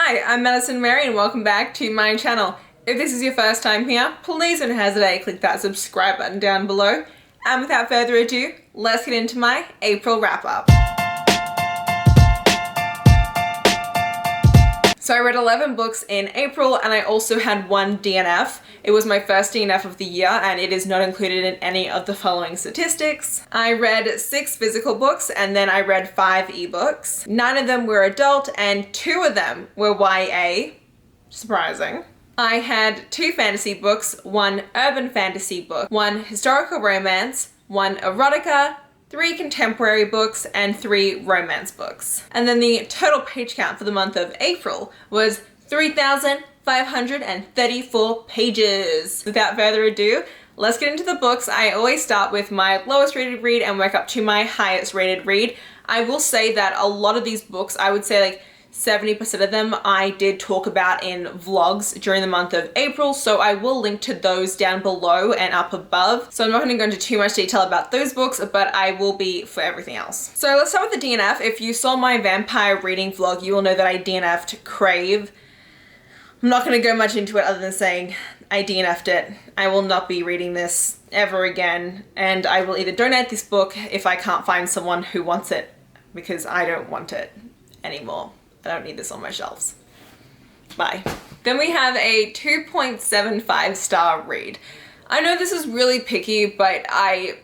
Hi, I'm Madison Mary and welcome back to my channel. If this is your first time here, please don't hesitate to click that subscribe button down below. And without further ado, let's get into my April wrap-up. So I read 11 books in April and I also had one DNF. It was my first DNF of the year and it is not included in any of the following statistics. I read 6 physical books and then I read 5 ebooks. 9 of them were adult and 2 of them were YA. Surprising. I had 2 fantasy books, 1 urban fantasy book, 1 historical romance, 1 erotica, 3 contemporary books, and 3 romance books. And then the total page count for the month of April was 3,534 pages. Without further ado, let's get into the books. I always start with my lowest rated read and work up to my highest rated read. I will say that a lot of these books, I would say like 70% of them I did talk about in vlogs during the month of April, so I will link to those down below and up above. So I'm not going to go into too much detail about those books, but I will be for everything else. So let's start with the DNF. If you saw my vampire reading vlog, you will know that I DNF'd Crave. I'm not going to go much into it other than saying I DNF'd it. I will not be reading this ever again, and I will either donate this book if I can't find someone who wants it, because I don't want it anymore. I don't need this on my shelves. Bye. Then we have a 2.75 star read. I know this is really picky, but I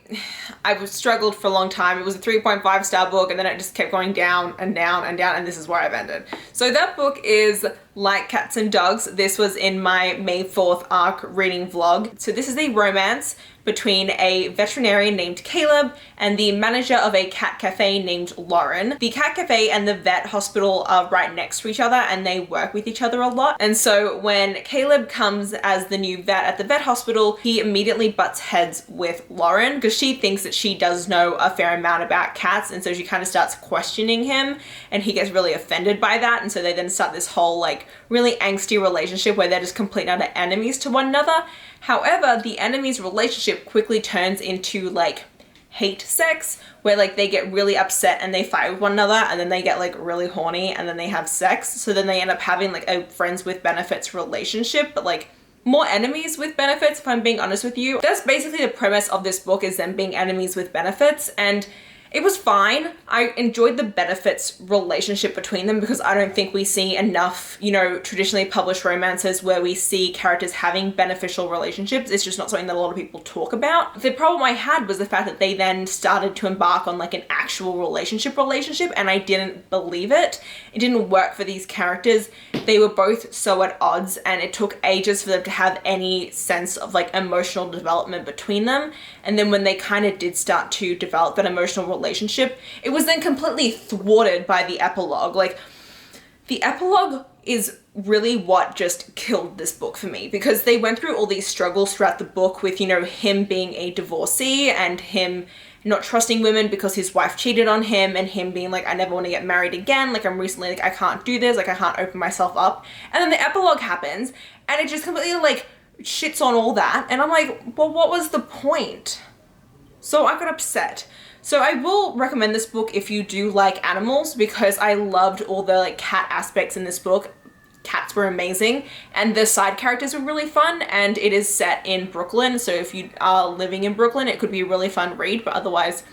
struggled for a long time. It was a 3.5 star book and then it just kept going down and down and down, and this is where I've ended. So that book is Like Cats and Dogs. This was in my May 4th arc reading vlog. So this is a romance between a veterinarian named Caleb and the manager of a cat cafe named Lauren. The cat cafe and the vet hospital are right next to each other and they work with each other a lot. And so when Caleb comes as the new vet at the vet hospital, he immediately butts heads with Lauren because she thinks that she does know a fair amount about cats, and so she kind of starts questioning him and he gets really offended by that, and so they then start this whole like really angsty relationship where they're just complete and utter enemies to one another. However, the enemies relationship quickly turns into like hate sex, where like they get really upset and they fight with one another and then they get like really horny and then they have sex. So then they end up having like a friends with benefits relationship, but like more enemies with benefits, if I'm being honest with you. That's basically the premise of this book, is them being enemies with benefits, and it was fine. I enjoyed the benefits relationship between them because I don't think we see enough, you know, traditionally published romances where we see characters having beneficial relationships. It's just not something that a lot of people talk about. The problem I had was the fact that they then started to embark on like an actual relationship and I didn't believe it. It didn't work for these characters. They were both so at odds and it took ages for them to have any sense of like emotional development between them. And then when they kind of did start to develop that emotional relationship, it was then completely thwarted by the epilogue. Like, the epilogue is really what just killed this book for me, because they went through all these struggles throughout the book with, you know, him being a divorcee and him not trusting women because his wife cheated on him, and him being like, I never want to get married again, like I'm recently like I can't do this, like I can't open myself up. And then the epilogue happens and it just completely like shits on all that, and I'm like, well, what was the point? So I got upset. So I will recommend this book if you do like animals, because I loved all the like cat aspects in this book. Cats were amazing and the side characters were really fun, and it is set in Brooklyn, so if you are living in Brooklyn it could be a really fun read, but otherwise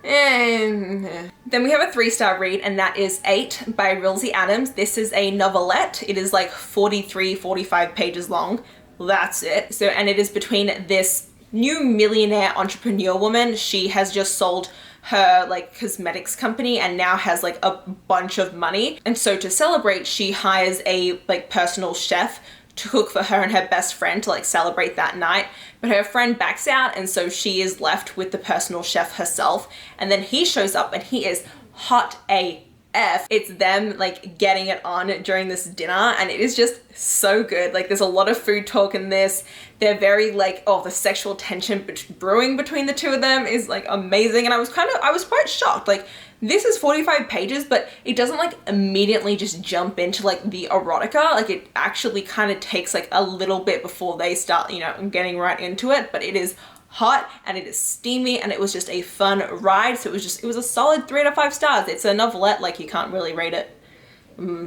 Then we have a 3-star read, and that is 8 by Rilzy Adams. This is a novelette. It is like 45 pages long. Well, that's it. So, and it is between this new millionaire entrepreneur woman. She has just sold her like cosmetics company and now has like a bunch of money, and so to celebrate she hires a like personal chef to cook for her and her best friend to like celebrate that night, but her friend backs out and so she is left with the personal chef herself, and then he shows up and he is hot AF. It's them like getting it on during this dinner and it is just so good. Like there's a lot of food talk in this. They're very like, oh, the sexual tension brewing between the two of them is like amazing, and I was quite shocked. Like this is 45 pages, but it doesn't like immediately just jump into like the erotica. Like it actually kind of takes like a little bit before they start, you know, getting right into it, but it is hot and it is steamy and it was just a fun ride. So it was a solid 3 out of 5 stars. It's a novelette, like you can't really rate it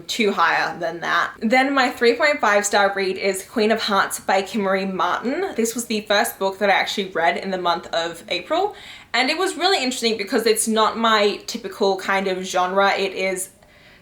too higher than that. Then my 3.5 star read is Queen of Hearts by Kimmery Martin. This was the first book that I actually read in the month of April, and it was really interesting because it's not my typical kind of genre. It is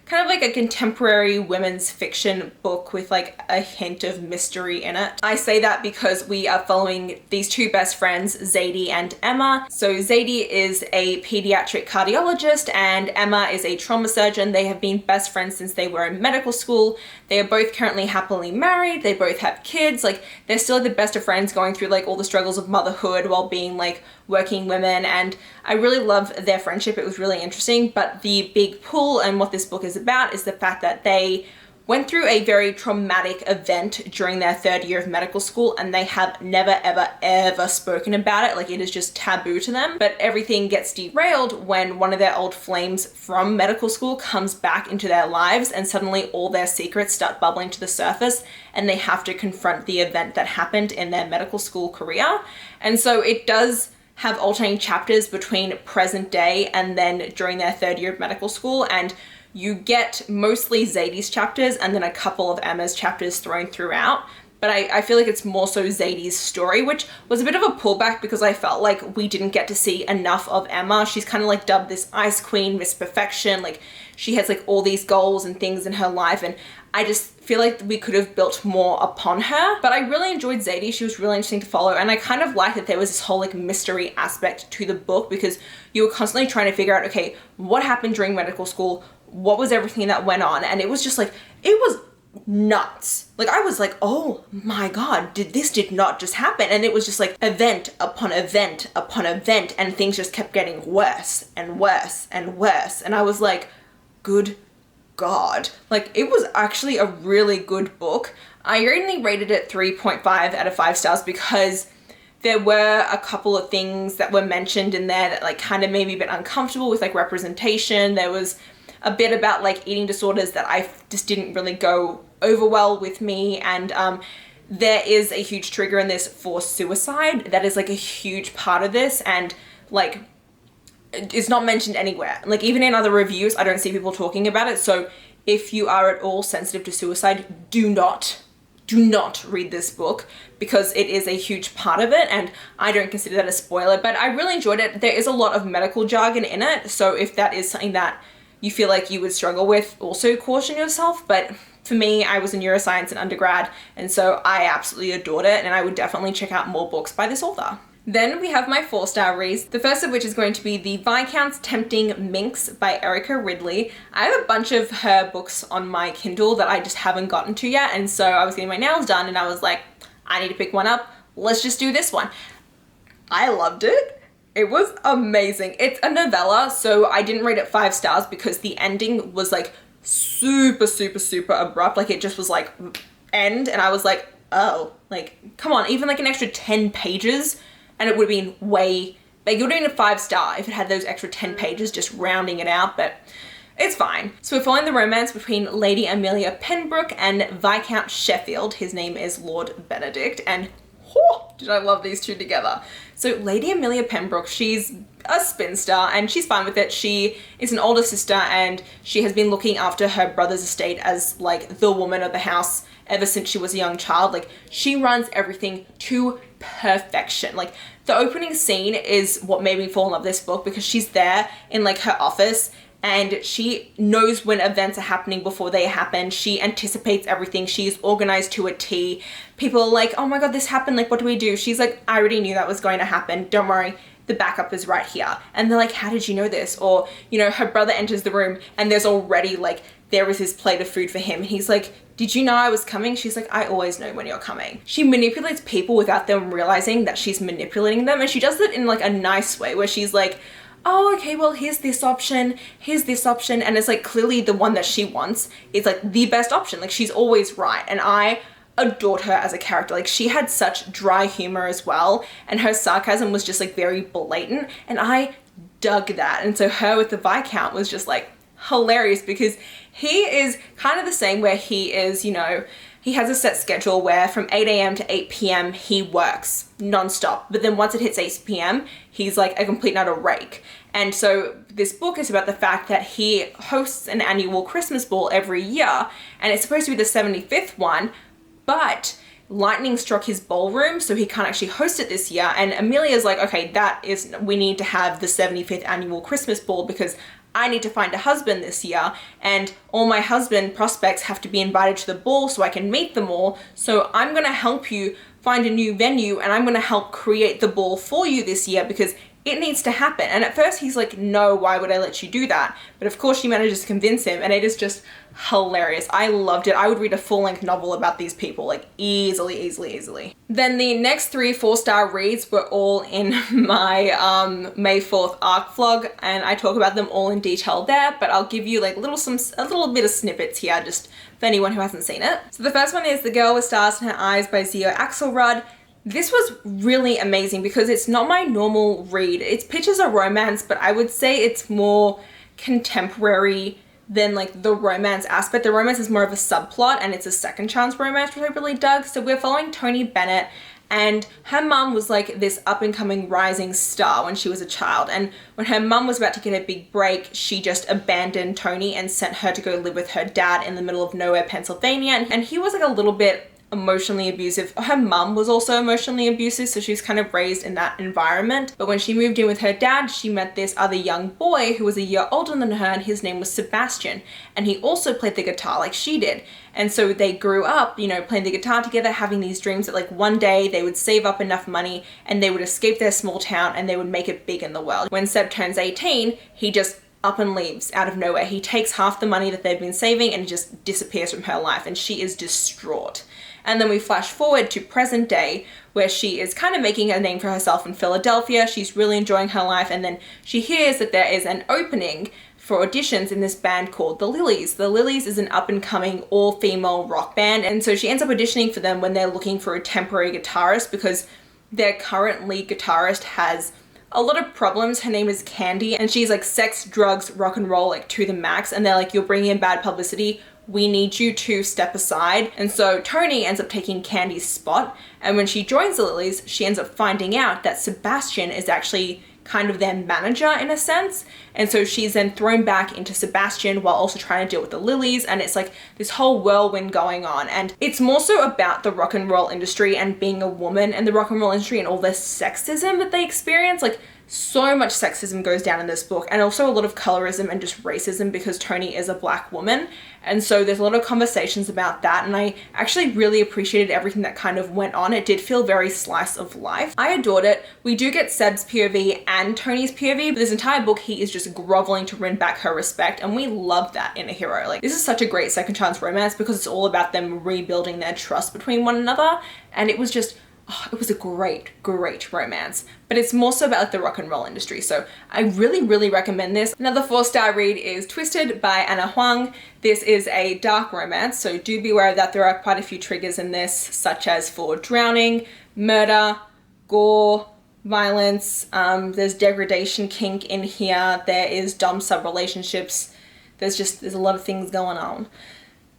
kind of like a contemporary women's fiction book with like a hint of mystery in it. I say that because we are following these two best friends, Zadie and Emma. So Zadie is a pediatric cardiologist and Emma is a trauma surgeon. They have been best friends since they were in medical school. They are both currently happily married. They both have kids. Like, they're still the best of friends, going through like all the struggles of motherhood while being like working women, and I really love their friendship. It was really interesting, but the big pull and what this book is about is the fact that they went through a very traumatic event during their third year of medical school, and they have never ever spoken about it. Like, it is just taboo to them. But everything gets derailed when one of their old flames from medical school comes back into their lives, and suddenly all their secrets start bubbling to the surface, and they have to confront the event that happened in their medical school career. And so it does have alternating chapters between present day and then during their third year of medical school, and you get mostly Zadie's chapters and then a couple of Emma's chapters thrown throughout. But I feel like it's more so Zadie's story, which was a bit of a pullback because I felt like we didn't get to see enough of Emma. She's kind of like dubbed this Ice Queen, Miss Perfection. Like, she has like all these goals and things in her life, and I just feel like we could have built more upon her. But I really enjoyed Zadie. She was really interesting to follow, and I kind of liked that there was this whole like mystery aspect to the book, because you were constantly trying to figure out, okay, what happened during medical school? What was everything that went on? And it was just like, it was nuts. Like, I was like, oh my god, this did not just happen. And it was just like event upon event upon event, and things just kept getting worse and worse and worse. And I was like, good god. Like, it was actually a really good book. I only rated it 3.5 out of 5 stars because there were a couple of things that were mentioned in there that like kind of made me a bit uncomfortable with, like representation. There was a bit about like eating disorders that I just didn't really go over well with me, and there is a huge trigger in this for suicide that is like a huge part of this, and like it's not mentioned anywhere. Like, even in other reviews I don't see people talking about it. So if you are at all sensitive to suicide, do not read this book, because it is a huge part of it, and I don't consider that a spoiler. But I really enjoyed it. There is a lot of medical jargon in it, so if that is something that you feel like you would struggle with, also caution yourself. But for me, I was in neuroscience in undergrad, and so I absolutely adored it, and I would definitely check out more books by this author. Then we have my 4-star reads, the first of which is going to be The Viscount's Tempting Minx by Erica Ridley. I have a bunch of her books on my Kindle that I just haven't gotten to yet, and so I was getting my nails done and I was like, I need to pick one up. Let's just do this one. I loved it. It was amazing. It's a novella, so I didn't rate it 5 stars because the ending was like super abrupt. Like, it just was like end, and I was like, oh, like, come on, even like an extra 10 pages and it would have been way, like, it would have been a 5-star if it had those extra 10 pages just rounding it out, but it's fine. So we're following the romance between Lady Amelia Pembroke and Viscount Sheffield. His name is Lord Benedict, and did I love these two together. So Lady Amelia Pembroke, she's a spinster and she's fine with it. She is an older sister and she has been looking after her brother's estate as like the woman of the house ever since she was a young child. Like, she runs everything to perfection. Like, the opening scene is what made me fall in love with this book, because she's there in like her office and she knows when events are happening before they happen. She anticipates everything. She's organized to a T. People are like, oh my god, this happened, like, what do we do? She's like, I already knew that was going to happen. Don't worry, the backup is right here. And they're like, how did you know this? Or, you know, her brother enters the room and there's already like, there is his plate of food for him. And he's like, did you know I was coming? She's like, I always know when you're coming. She manipulates people without them realizing that she's manipulating them. And she does it in like a nice way where she's like, oh, okay, well, here's this option, and it's like clearly the one that she wants is like the best option. Like, she's always right, and I adored her as a character. Like, she had such dry humor as well, and her sarcasm was just like very blatant, and I dug that. And so her with the Viscount was just like hilarious, because He is kind of the same where he is, you know, he has a set schedule where from 8 a.m. to 8 p.m. he works nonstop. But then once it hits 8 p.m., he's like a complete and utter rake. And so this book is about the fact that he hosts an annual Christmas ball every year, and it's supposed to be the 75th one, but lightning struck his ballroom, so he can't actually host it this year. And Amelia's like, okay, we need to have the 75th annual Christmas ball because I need to find a husband this year, and all my husband prospects have to be invited to the ball so I can meet them all. So I'm gonna help you find a new venue, and I'm gonna help create the ball for you this year because it needs to happen. And at first he's like, no, why would I let you do that? But of course she manages to convince him, and it is just hilarious. I loved it. I would read a full-length novel about these people, like easily. Then the next 3 4-star reads were all in my May 4th ARC vlog, and I talk about them all in detail there, but I'll give you like a little bit of snippets here just for anyone who hasn't seen it. So the first one is The Girl with Stars in Her Eyes by Zio Axelrod. This was really amazing because it's not my normal read. It's pictures of romance, but I would say it's more contemporary than like the romance aspect. The romance is more of a subplot, and it's a second chance romance, which I really dug. So we're following Toni Bennett, and her mum was like this up and coming rising star when she was a child. And when her mum was about to get a big break, she just abandoned Toni and sent her to go live with her dad in the middle of nowhere, Pennsylvania. And he was like a little bit emotionally abusive. Her mum was also emotionally abusive, so she was kind of raised in that environment. But when she moved in with her dad, she met this other young boy who was a year older than her, and his name was Sebastian, and he also played the guitar like she did. And so they grew up, you know, playing the guitar together, having these dreams that like one day they would save up enough money and they would escape their small town and they would make it big in the world. When Seb turns 18, he just up and leaves out of nowhere. He takes half the money that they've been saving and just disappears from her life, and she is distraught. And then we flash forward to present day, where she is kind of making a name for herself in Philadelphia. She's really enjoying her life, and then she hears that there is an opening for auditions in this band called the Lilies. The Lilies is an up-and-coming all-female rock band, and so she ends up auditioning for them when they're looking for a temporary guitarist because their current lead guitarist has a lot of problems. Her name is Candy, and she's like sex, drugs, rock and roll like to the max, and they're like, you're bringing in bad publicity. We need you to step aside. And so Toni ends up taking Candy's spot, and when she joins the Lilies, she ends up finding out that Sebastian is actually kind of their manager in a sense. And so she's then thrown back into Sebastian while also trying to deal with the Lilies, and it's like this whole whirlwind going on. And it's more so about the rock and roll industry and being a woman in the rock and roll industry and all the sexism that they experience. Like, so much sexism goes down in this book, and also a lot of colorism and just racism because Toni is a black woman. And so there's a lot of conversations about that, and I actually really appreciated everything that kind of went on. It did feel very slice of life. I adored it. We do get Seb's POV and Toni's POV, but this entire book he is just groveling to win back her respect, and we love that in a hero. Like, this is such a great second chance romance because it's all about them rebuilding their trust between one another, and it was just, it was a great romance. But it's more so about like the rock and roll industry, so I really recommend this. Another 4-star read is Twisted by Anna Huang. This is a dark romance, so do be aware that there are quite a few triggers in this, such as for drowning, murder, gore, violence, there's degradation kink in here, there is dom sub relationships, there's a lot of things going on.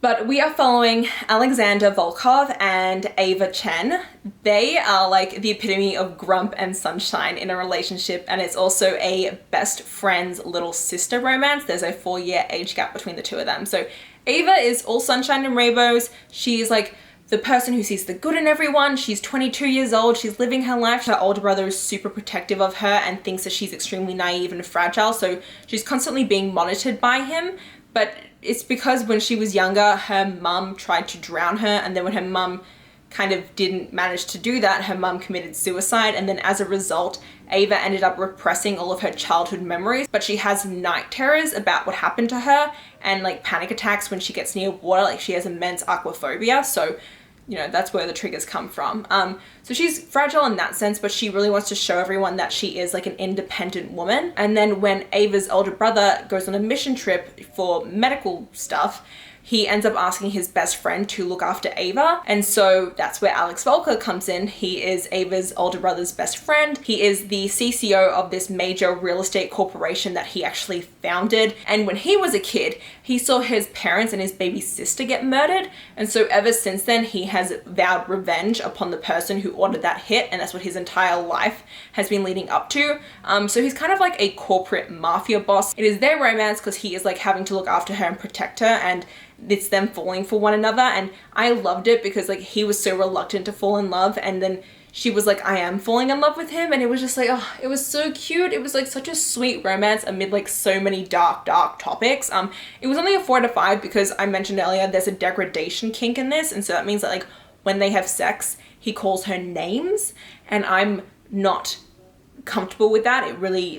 But we are following Alexander Volkov and Ava Chen. They are like the epitome of grump and sunshine in a relationship, and it's also a best friend's little sister romance. There's a 4-year age gap between the two of them. So Ava is all sunshine and rainbows. She's like the person who sees the good in everyone. She's 22 years old. She's living her life. Her older brother is super protective of her and thinks that she's extremely naive and fragile. So she's constantly being monitored by him. But it's because when she was younger, her mum tried to drown her, and then when her mum kind of didn't manage to do that, her mum committed suicide, and then as a result, Ava ended up repressing all of her childhood memories, but she has night terrors about what happened to her, and like panic attacks when she gets near water. Like, she has immense aquaphobia, so you know, that's where the triggers come from. So she's fragile in that sense, but she really wants to show everyone that she is like an independent woman. And then when Ava's older brother goes on a mission trip for medical stuff, he ends up asking his best friend to look after Ava. And so that's where Alex Volker comes in. He is Ava's older brother's best friend. He is the CCO of this major real estate corporation that he actually founded. And when he was a kid, he saw his parents and his baby sister get murdered. And so ever since then, he has vowed revenge upon the person who ordered that hit. And that's what his entire life has been leading up to. So he's kind of like a corporate mafia boss. It is their romance because he is like having to look after her and protect her, and it's them falling for one another. And I loved it because like he was so reluctant to fall in love, and then she was like, I am falling in love with him. And it was just like, oh, it was so cute. It was like such a sweet romance amid like so many dark topics. It was only a 4 out of 5 because I mentioned earlier there's a degradation kink in this, and so that means that like when they have sex, he calls her names, and I'm not comfortable with that. It really,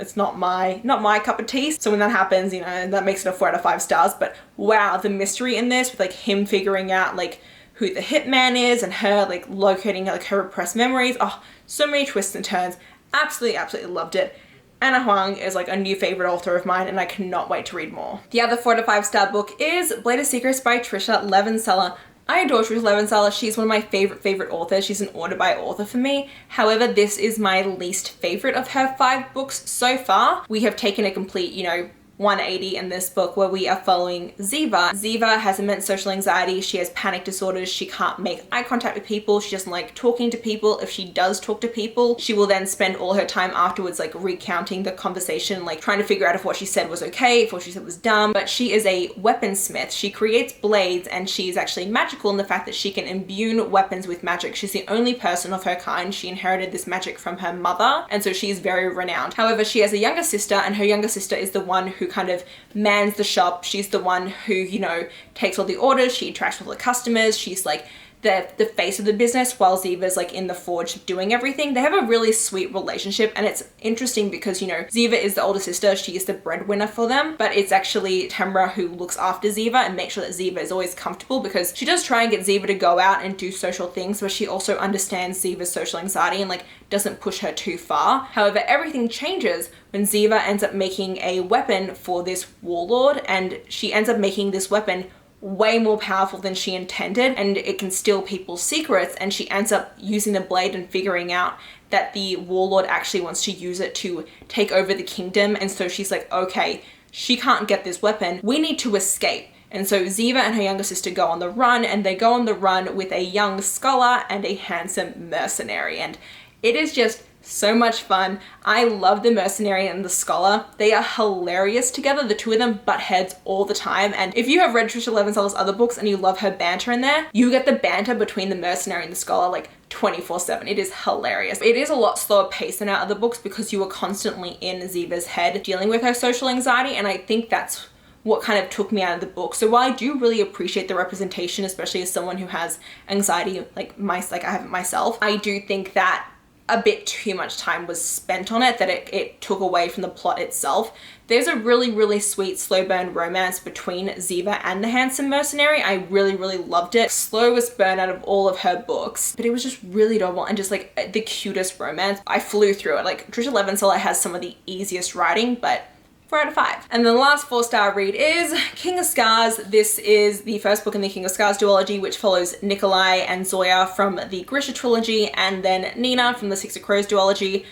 it's not my cup of tea. So when that happens, you know, that makes it a 4 out of 5 stars. But wow, the mystery in this with like him figuring out like who the hitman is and her like locating like her repressed memories. Oh, so many twists and turns. Absolutely loved it. Anna Huang is like a new favorite author of mine, and I cannot wait to read more. The other 4 out of 5 star book is Blade of Secrets by Tricia Levenseller. I adore Tricia Levenseller. She's one of my favorite authors. She's an author by author for me. However, this is my least favorite of her 5 books so far. We have taken a complete, you know, 180 in this book where we are following Ziva. Ziva has immense social anxiety. She has panic disorders. She can't make eye contact with people. She doesn't like talking to people. If she does talk to people, she will then spend all her time afterwards like recounting the conversation, like trying to figure out if what she said was okay, if what she said was dumb. But she is a weaponsmith. She creates blades, and she's actually magical in the fact that she can imbue weapons with magic. She's the only person of her kind. She inherited this magic from her mother, and so she's very renowned. However, she has a younger sister, and her younger sister is the one who kind of mans the shop. She's the one who, you know, takes all the orders. She interacts with all the customers. She's like the face of the business, while Ziva's like in the forge doing everything. They have a really sweet relationship, and it's interesting because, you know, Ziva is the older sister. She is the breadwinner for them, but it's actually Tamra who looks after Ziva and makes sure that Ziva is always comfortable, because she does try and get Ziva to go out and do social things, but she also understands Ziva's social anxiety and like doesn't push her too far. However, everything changes when Ziva ends up making a weapon for this warlord, and she ends up making this weapon way more powerful than she intended, and it can steal people's secrets, and she ends up using the blade and figuring out that the warlord actually wants to use it to take over the kingdom. And so she's like, okay, she can't get this weapon, we need to escape. And so Ziva and her younger sister go on the run, and they go on the run with a young scholar and a handsome mercenary, and it is just so much fun. I love the mercenary and the scholar. They are hilarious together. The two of them butt heads all the time. And if you have read Tricia Levenseller's other books and you love her banter in there, you get the banter between the mercenary and the scholar like 24/7. It is hilarious. It is a lot slower pace than our other books because you are constantly in Ziva's head dealing with her social anxiety, and I think that's what kind of took me out of the book. So while I do really appreciate the representation, especially as someone who has anxiety like I have it myself, I do think that a bit too much time was spent on it, that it took away from the plot itself. There's a really sweet slow burn romance between Ziva and the handsome mercenary. I really loved it. Slowest burn out of all of her books, but it was just really adorable and just like the cutest romance. I flew through it. Like Tricia Levenseller has some of the easiest writing, but 4 out of 5. And then the last 4-star read is King of Scars. This is the first book in the King of Scars duology, which follows Nikole and Zoya from the Grisha trilogy, and then Nina from the Six of Crows duology.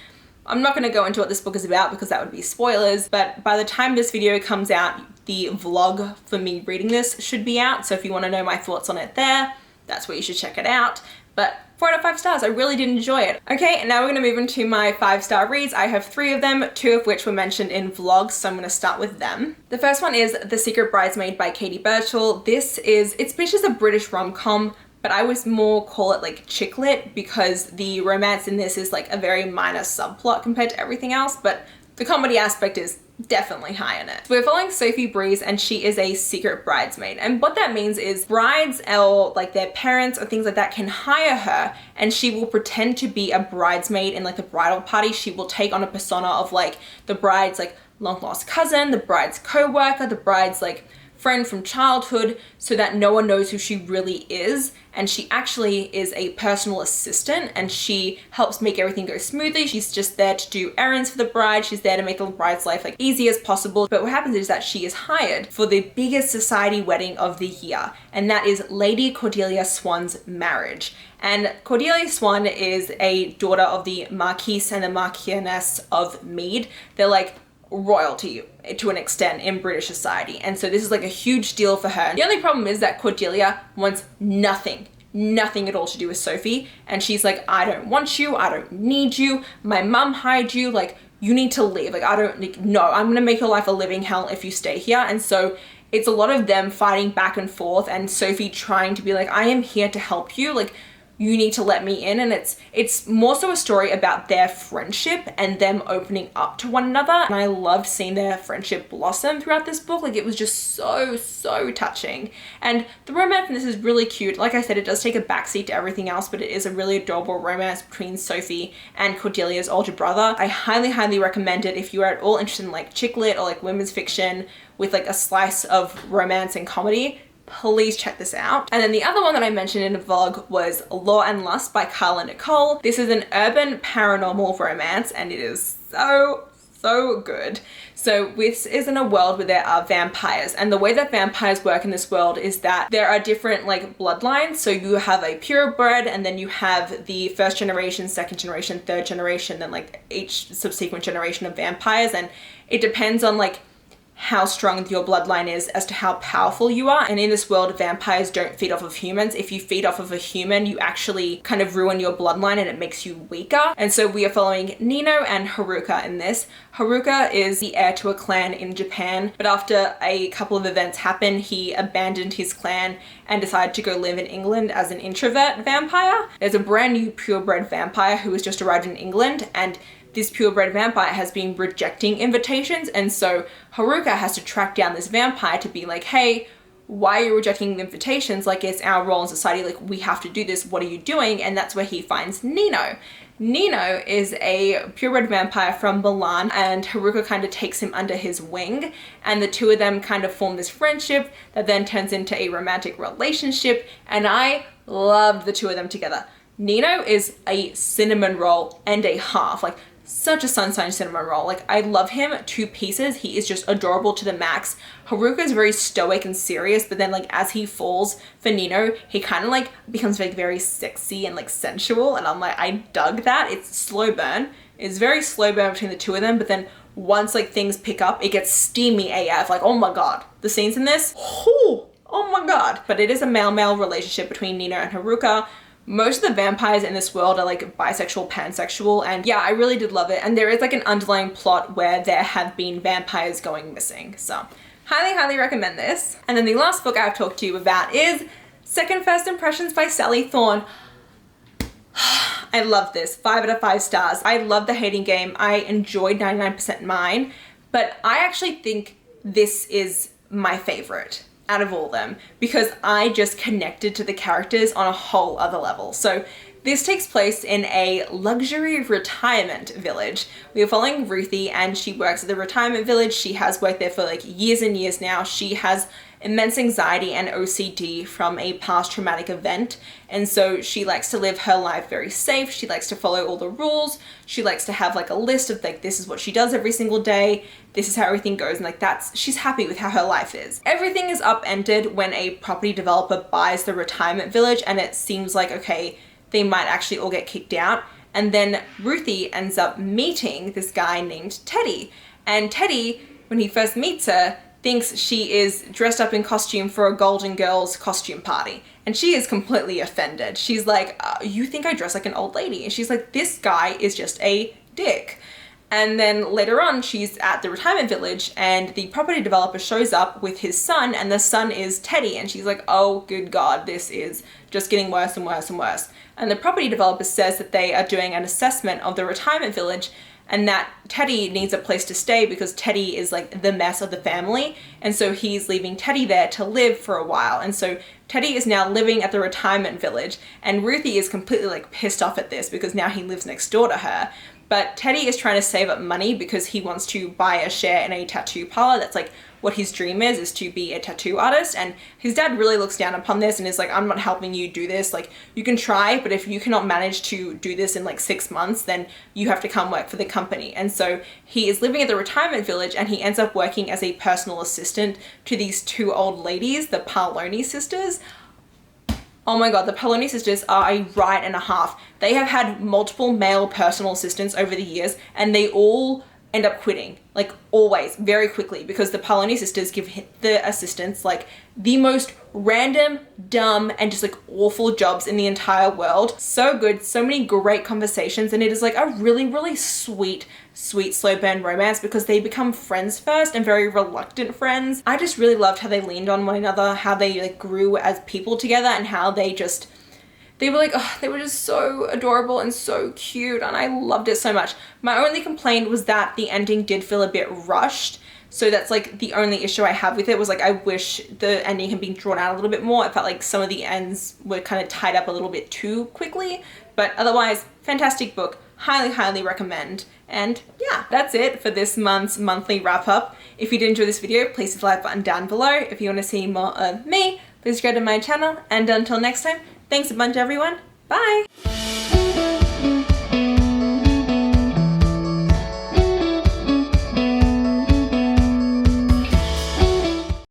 I'm not going to go into what this book is about because that would be spoilers, but by the time this video comes out, the vlog for me reading this should be out. So if you want to know my thoughts on it there, that's where you should check it out. But 4 out of 5 stars. I really did enjoy it. Okay, and now we're gonna move into my 5-star reads. I have 3 of them, 2 of which were mentioned in vlogs, so I'm gonna start with them. The first one is The Secret Bridesmaid by Katie Birchall. It's pitched as a British rom-com, but I would more call it like chick lit because the romance in this is like a very minor subplot compared to everything else, but the comedy aspect is definitely high in it. We're following Sophie Breeze, and she is a secret bridesmaid. And what that means is brides or like their parents or things like that can hire her, and she will pretend to be a bridesmaid in like the bridal party. She will take on a persona of like the bride's like long lost cousin, the bride's co-worker, the bride's like friend from childhood so that no one knows who she really is. And she actually is a personal assistant and she helps make everything go smoothly. She's just there to do errands for the bride. She's there to make the bride's life like easy as possible. But what happens is that she is hired for the biggest society wedding of the year, and that is Lady Cordelia Swan's marriage. And Cordelia Swan is a daughter of the Marquise and the Marchioness of Mead. They're like royalty to an extent in British society, and so this is like a huge deal for her. The only problem is that Cordelia wants nothing at all to do with Sophie, and she's like, I don't want you, I don't need you, my mum hired you, like you need to leave, like I don't, like, no, I'm gonna make your life a living hell if you stay here. And so it's a lot of them fighting back and forth, and Sophie trying to be like, I am here to help you, like you need to let me in. And it's more so a story about their friendship and them opening up to one another. And I loved seeing their friendship blossom throughout this book. Like it was just so touching. And the romance in this is really cute. Like I said, it does take a backseat to everything else, but it is a really adorable romance between Sophie and Cordelia's older brother. I highly recommend it if you are at all interested in like chick lit or like women's fiction with like a slice of romance and comedy. Please check this out. And then the other one that I mentioned in the vlog was Law and Lust by Karla and Nikole. This is an urban paranormal romance and it is so good. So this is in a world where there are vampires, and the way that vampires work in this world is that there are different like bloodlines. So you have a purebred, and then you have the first generation, second generation, third generation, then like each subsequent generation of vampires, and it depends on like how strong your bloodline is as to how powerful you are. And in this world, vampires don't feed off of humans. If you feed off of a human, you actually kind of ruin your bloodline and it makes you weaker. And so we are following Nino and Haruka in this. Haruka is the heir to a clan in Japan, but after a couple of events happen, he abandoned his clan and decided to go live in England as an introvert vampire. There's a brand new purebred vampire who has just arrived in England, and this purebred vampire has been rejecting invitations, and so Haruka has to track down this vampire to be like, hey, why are you rejecting invitations? Like, it's our role in society, like we have to do this, what are you doing? And that's where he finds Nino. Nino is a purebred vampire from Milan, and Haruka kind of takes him under his wing, and the two of them kind of form this friendship that then turns into a romantic relationship, and I loved the two of them together. Nino is a cinnamon roll and a half, like such a sunshine cinnamon roll. Like I love him to pieces. He is just adorable to the max. Haruka is very stoic and serious, but then like as he falls for Nino, he kind of like becomes like very sexy and like sensual, and I'm like, I dug that. It's slow burn. It's very slow burn between the two of them, but then once like things pick up, it gets steamy AF. Like, oh my god, the scenes in this, oh my god. But it is a male-male relationship between Nino and Haruka. Most of the vampires in this world are like bisexual, pansexual, and yeah, I really did love it. And there is like an underlying plot where there have been vampires going missing. So highly recommend this. And then the last book I've talked to you about is Second First Impressions by Sally Thorne. I love this, 5 out of 5 stars. I love The Hating Game. I enjoyed 99% Mine, but I actually think this is my favorite out of all of them because I just connected to the characters on a whole other level. So this takes place in a luxury retirement village. We are following Ruthie, and she works at the retirement village. She has worked there for like years and years now. She has immense anxiety and OCD from a past traumatic event, and so she likes to live her life very safe. She likes to follow all the rules. She likes to have like a list of like, this is what she does every single day, this is how everything goes, and like she's happy with how her life is. Everything is upended when a property developer buys the retirement village, and it seems like, okay, they might actually all get kicked out. And then Ruthie ends up meeting this guy named Teddy, and Teddy, when he first meets her, thinks she is dressed up in costume for a Golden Girls costume party. And she is completely offended. She's like, you think I dress like an old lady? And she's like, this guy is just a dick. And then later on, she's at the retirement village, and the property developer shows up with his son, and the son is Teddy. And she's like, oh, good God, this is just getting worse and worse and worse. And the property developer says that they are doing an assessment of the retirement village, and that Teddy needs a place to stay because Teddy is like the mess of the family. And so he's leaving Teddy there to live for a while. And so Teddy is now living at the retirement village, and Ruthie is completely like pissed off at this because now he lives next door to her. But Teddy is trying to save up money because he wants to buy a share in a tattoo parlor that's like what his dream is to be a tattoo artist. And his dad really looks down upon this and is like, I'm not helping you do this. Like, you can try, but if you cannot manage to do this in like 6 months, then you have to come work for the company. And so he is living at the retirement village, and he ends up working as a personal assistant to these 2 old ladies, the Parloni sisters. Oh my god, the Parloni sisters are a riot and a half. They have had multiple male personal assistants over the years, and they all end up quitting, like always, very quickly, because the Parloni sisters give the assistants like the most random, dumb, and just like awful jobs in the entire world. So good, so many great conversations, and it is like a really, really sweet, slow burn romance because they become friends first and very reluctant friends. I just really loved how they leaned on one another, how they like grew as people together, and how they were like, oh, they were just so adorable and so cute, and I loved it so much. My only complaint was that the ending did feel a bit rushed. So that's like the only issue I have with it, was like, I wish the ending had been drawn out a little bit more. I felt like some of the ends were kind of tied up a little bit too quickly, but otherwise, fantastic book. Highly, highly recommend. And yeah, that's it for this month's monthly wrap up. If you did enjoy this video, please hit the like button down below. If you want to see more of me, please go to my channel. And until next time, thanks a bunch, everyone. Bye.